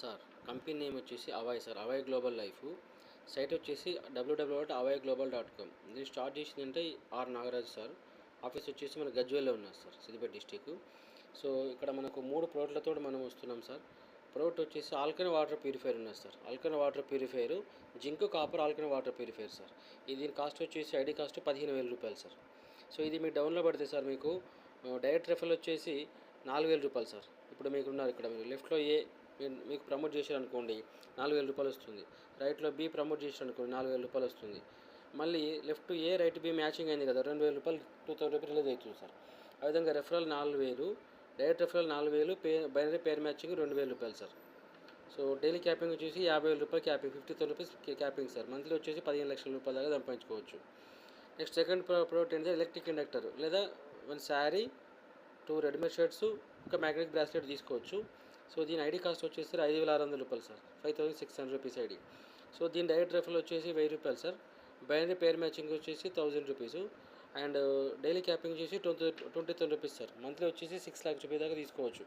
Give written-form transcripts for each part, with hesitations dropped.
Sir company name వచ్చేసి Avay sir. Avay global life. Site వచ్చేసి www.avayglobal.com. ఇది స్టార్ట్ చేసిందంటే ఆర్ నాగరాజు సార్. ఆఫీస్ వచ్చేసి మన గజ్వేల్లో ఉన్నది సార్, సిద్దిపేట డిస్టిక్. సో ఇక్కడ మనకు 3 ప్రోడక్ట్లతో మనం వస్తున్నాం సార్. ప్రోడక్ట్ వచ్చేసి ఆల్కలైన్ వాటర్ ప్యూరిఫైయర్ ఉన్నది sir. Alkaline water purifier, zinc copper alkaline water purifier sir. దీని కాస్ట్ వచ్చేసి ఐడి కాస్ట్ 15,000 రూపాయలు సార్. సో ఇది మీకు డౌన్లో పడితే సార్ మీకు డైరెక్ట్ రెఫరల్ వచ్చేసి 4,000 రూపాయలు సార్. ఇప్పుడు మీకు ఉన్నారు ఇక్కడ, మీరు లెఫ్ట్లో మీకు ప్రమోట్ చేశారనుకోండి 4,000 రూపాయలు వస్తుంది. రైట్లో బి ప్రమోట్ చేశారనుకోండి 4,000 రూపాయలు వస్తుంది. మళ్ళీ లెఫ్ట్ ఏ రైట్ బి మ్యాచింగ్ అయింది కదా, 2,000 రూపాయలు, 2,000 రూపాయలు రిలీజ్ అవుతుంది సార్. ఆ విధంగా రెఫరల్ 4,000, డైరెక్ట్ రెఫరల్ 4,000, బైనరీ పేర్ మ్యాచింగ్ 2,000 రూపాయలు సార్. సో డైలీ క్యాపింగ్ వచ్చేసి 50,000 రూపాయలు capping, 50,000 rupees capping sir. Monthly వచ్చేసి 15 లక్షల రూపాయల దాకా సంపాదించుకోవచ్చు. నెక్స్ట్ సెకండ్ ప్రోడక్ట్ ఏంటంటే ఎలక్ట్రిక్ ఇండక్టర్, లేదా 1 శారీ, 2 రెడీమేడ్ షర్ట్స్, ఒక మ్యాగ్నెటిక్ బ్రాస్లెట్ తీసుకోవచ్చు. సో దీని ఐడి కాస్ట్ వచ్చేసి 5,600 రూపాయలు సార్, 5,600 రూపీస్ ఐడి. సో దీని డైరెక్ట్ రెఫరల్ వచ్చేసి 1,000 రూపాయలు సార్. బైనరీ పేర్ మ్యాచింగ్ వచ్చేసి 1,000 రూపీస్. అండ్ డైలీ క్యాపింగ్ వచ్చేసి 20,000 రూపీస్ సార్. మంత్లీ వచ్చేసి 6 లాక్స్ రూపాయల దాకా తీసుకోవచ్చు.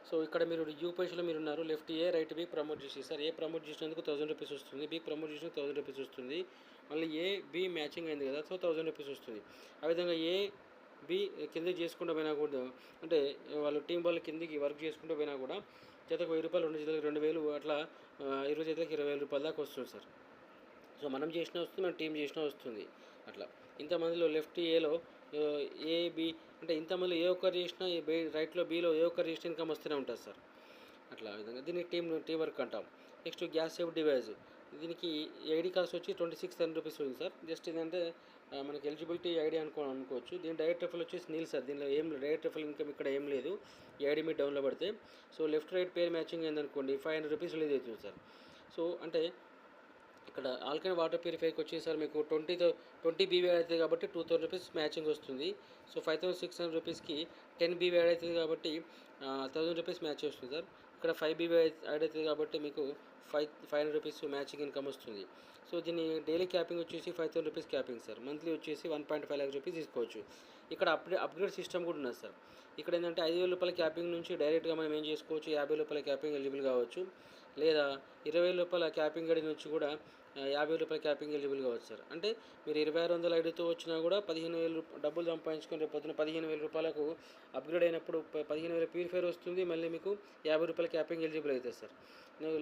సో ఇక్కడ మీరు యూ పొజిషన్లో మీరు ఉన్నారు. లెఫ్ట్ ఏ, రైట్ బి ప్రమోట్ చేసి సార్. ఏ ప్రమోట్ చేసినందుకు 1,000 రూపీస్ వస్తుంది, బి ప్రమోట్ చేసినందుకు 1,000 రూపీస్ వస్తుంది. మళ్ళీ ఏ బి మ్యాచింగ్ అయింది కదా, సో 1,000 రూపీస్ వస్తుంది. ఆ విధంగా ఏ బి కిందకి చేసుకుంటూ పోయినా కూడా, అంటే వాళ్ళు టీం వాళ్ళు కిందికి వర్క్ చేసుకుంటూ పోయినా కూడా జతకు 1,000 రూపాయలు, 2 జతలకు 2,000, అట్లా 20 జతలకు 20,000 రూపాయల దాకా వస్తుంది సార్. సో మనం చేసినా వస్తుంది, మన టీం చేసినా వస్తుంది. అట్లా ఇంతమందిలో లెఫ్ట్ ఏలో ఏ బి, అంటే ఇంతమందిలో ఏ ఒక్కరు చేసినా రైట్లో బిలో ఏ ఒక్కరు చేసిన ఇన్కమ్ వస్తూనే ఉంటుంది సార్. అట్లా విధంగా దీన్ని టీం వర్క్ అంటాం. Next gas safe device. దీనికి ఐడి కాస్ట్ వచ్చి 26,000 రూపీస్ ఉంది సార్. జస్ట్ ఏంటంటే మనకి ఎలిజిబిలిటీ ఐడి అనుకోవచ్చు. దీని డైరెక్ట్ రెఫరల్ వచ్చేసి నీల్ సార్. దీనిలో ఏం డైరెక్ట్ రెఫరల్ ఇన్కమ్ ఇక్కడ ఏం లేదు. ఈ ఐడి మీరు డౌన్లో పడితే, సో లెఫ్ట్ రైట్ పేర్ మ్యాచింగ్ అయిందనుకోండి 500 రూపీస్ రిలీజ్ అవుతుంది సార్. సో అంటే ఇక్కడ ఆల్కలైన్ వాటర్ ప్యూరిఫైర్కి వచ్చేసరి మీకు 20 బీవీ యాడ్ అవుతుంది కాబట్టి 2,000 రూపీస్ మ్యాచింగ్ వస్తుంది. సో 5,600 రూపీస్కి 10 బీవీ యాడ్ అవుతుంది కాబట్టి 1,000 రూపీస్ మ్యాచ్ వస్తుంది సార్. ఇక్కడ 5 బీవీ యాడ్ అవుతుంది కాబట్టి మీకు 500 రూపీస్ మ్యాచింగ్ ఇన్కమ్ వస్తుంది. సో దీని డైలీ క్యాపింగ్ వచ్చేసి 5,000 రూపీస్ క్యాపింగ్ సార్. మంత్లీ వచ్చేసి 1.5 లాక్స్ రూపీస్ తీసుకోవచ్చు. ఇక్కడ అప్గ్రేడ్ సిస్టమ్ కూడా ఉన్నది సార్. ఇక్కడ ఏంటంటే 5,000 రూపాయల క్యాపింగ్ నుంచి డైరెక్ట్గా మనం ఏం చేసుకోవచ్చు, 50 రూపాయల క్యాపింగ్ ఎలిజిబుల్ కావచ్చు. లేదా 20,000 రూపాయల క్యాపింగ్ ఐడి నుంచి కూడా 50 రూపాయల క్యాపింగ్ ఎలిజిబుల్ కావచ్చు సార్. అంటే మీరు 2,600 ఐడితో వచ్చినా కూడా 15,000 డబ్బులు సంపాదించుకొని రేపు పొద్దున 15,000 రూపాయలకు అప్గ్రేడ్ అయినప్పుడు 15,000 ప్యూరిఫైర్ వస్తుంది. మళ్ళీ మీకు 50 రూపాయల క్యాపింగ్ ఎలిజిబుల్ అవుతుంది సార్.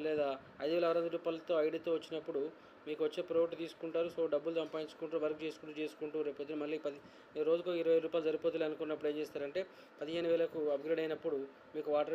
లేదా 5,600 రూపాయలతో ఐడితో వచ్చినప్పుడు మీకు వచ్చే ప్రోడక్ట్ తీసుకుంటారు. సో డబ్బులు సంపాదించుకుంటూ వర్క్ చేసుకుంటూ రేపు పొద్దున మళ్ళీ రోజుకు 20 రూపాయలు సరిపోతుంది అనుకున్నప్పుడు ఏం చేస్తారంటే 15,000కు అప్గ్రేడ్ అయినప్పుడు మీకు వాటర్